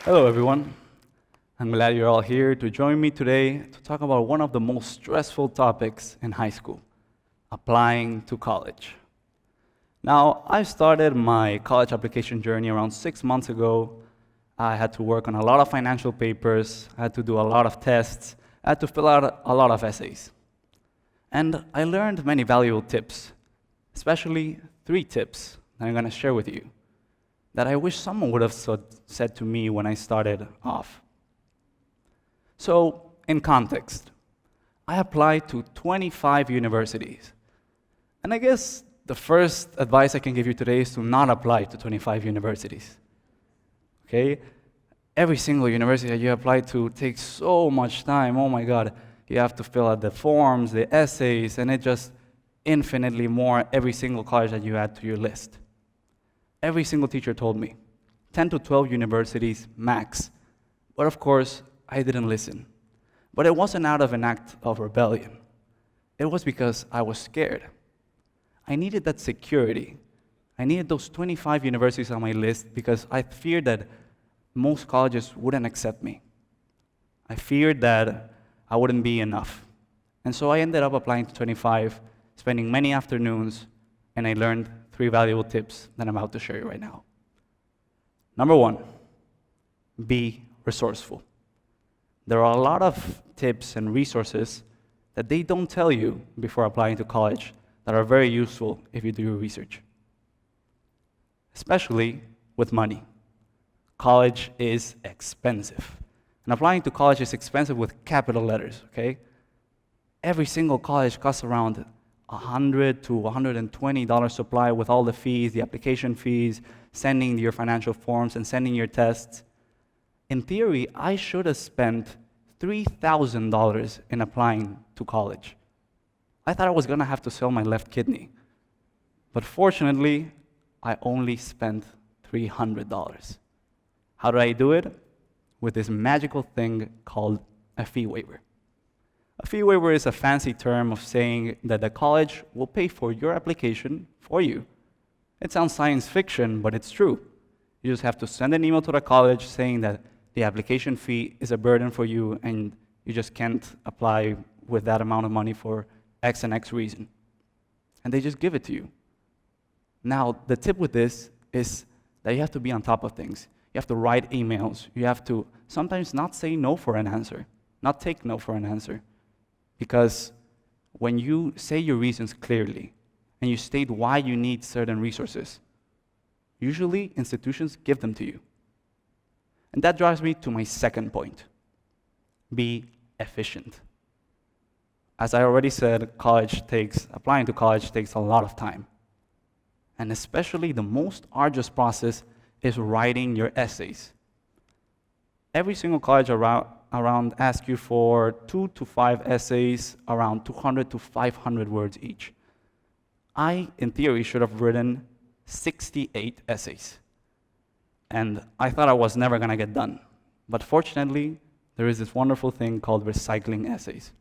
Hello, everyone. I'm glad you're all here to join me today to talk about one of the most stressful topics in high school, applying to college. Now, I started my college application journey around 6 months ago. I had to work on a lot of financial papers, I had to do a lot of tests, I had to fill out a lot of essays. And I learned many valuable tips, especially 3 tips that I'm going to share with you that I wish someone would have said to me when I started off. So, in context, I applied to 25 universities. And I guess the first advice I can give you today is to not apply to 25 universities. Okay? Every single university that you apply to takes so much time. Oh my God. You have to fill out the forms, the essays, and it just infinitely more every single college that you add to your list. Every single teacher told me 10 to 12 universities max. But of course, I didn't listen. But it wasn't out of an act of rebellion. It was because I was scared. I needed that security. I needed those 25 universities on my list because I feared that most colleges wouldn't accept me. I feared that I wouldn't be enough. And so I ended up applying to 25, spending many afternoons, and I learned 3 valuable tips that I'm about to share you right now. Number 1, be resourceful. There are a lot of tips and resources that they don't tell you before applying to college that are very useful if you do your research, especially with money. College is expensive. And applying to college is expensive with capital letters, okay? Every single college costs around $100 to $120 supply with all the fees, the application fees, sending your financial forms, and sending your tests. In theory, I should have spent $3,000 in applying to college. I thought I was gonna have to sell my left kidney. But fortunately, I only spent $300. How did I do it? With this magical thing called a fee waiver. A fee waiver is a fancy term of saying that the college will pay for your application for you. It sounds science fiction, but it's true. You just have to send an email to the college saying that the application fee is a burden for you and you just can't apply with that amount of money for X and X reason. And they just give it to you. Now, the tip with this is that you have to be on top of things. You have to write emails. You have to sometimes not say no for an answer, not take no for an answer. Because when you say your reasons clearly and you state why you need certain resources, usually institutions give them to you. And that drives me to my second point. Be efficient. As I already said, applying to college takes a lot of time. And especially the most arduous process is writing your essays. Every single college around asks you for 2 to 5 essays, around 200 to 500 words each. I, in theory, should have written 68 essays. And I thought I was never gonna get done. But fortunately, there is this wonderful thing called recycling essays.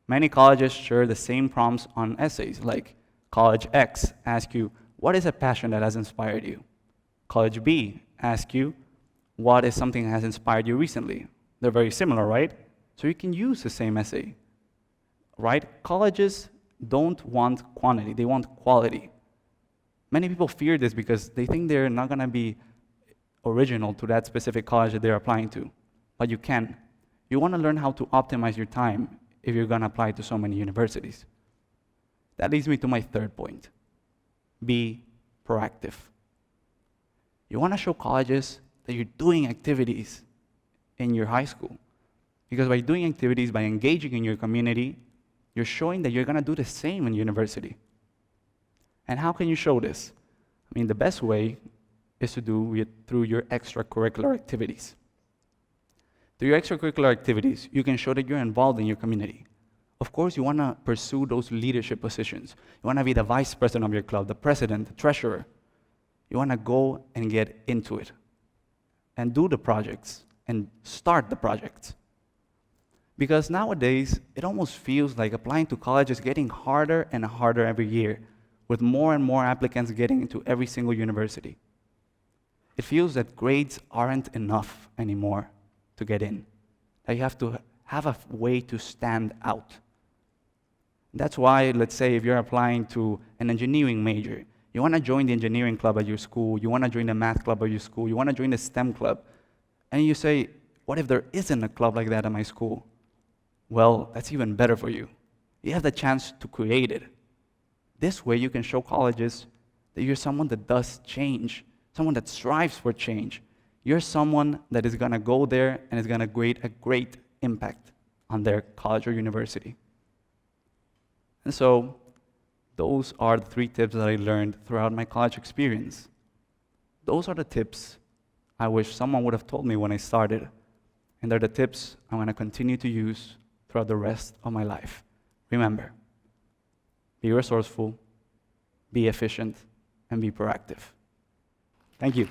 Many colleges share the same prompts on essays, like College X asks you, what is a passion that has inspired you? College B asks you, what is something that has inspired you recently? They're very similar, right? So you can use the same essay, right? Colleges don't want quantity, they want quality. Many people fear this because they think they're not gonna be original to that specific college that they're applying to, but you can. You wanna learn how to optimize your time if you're gonna apply to so many universities. That leads me to my third point. Be proactive. You wanna show colleges that you're doing activities in your high school. Because by doing activities, by engaging in your community, you're showing that you're gonna do the same in university. And how can you show this? I mean, the best way is to do it through your extracurricular activities. Through your extracurricular activities, you can show that you're involved in your community. Of course, you wanna pursue those leadership positions. You wanna be the vice president of your club, the president, the treasurer. You wanna go and get into it and do the projects and start the projects. Because nowadays, it almost feels like applying to college is getting harder and harder every year, with more and more applicants getting into every single university. it feels that grades aren't enough anymore to get in, that you have to have a way to stand out. That's why, let's say, if you're applying to an engineering major, you want to join the engineering club at your school, you want to join the math club at your school, you want to join the STEM club, and you say, what if there isn't a club like that at my school? Well, that's even better for you. You have the chance to create it. This way, you can show colleges that you're someone that does change, someone that strives for change. You're someone that is going to go there and is going to create a great impact on their college or university. And so, those are the 3 tips that I learned throughout my college experience. Those are the tips I wish someone would have told me when I started, and they're the tips I'm going to continue to use throughout the rest of my life. Remember, be resourceful, be efficient, and be proactive. Thank you.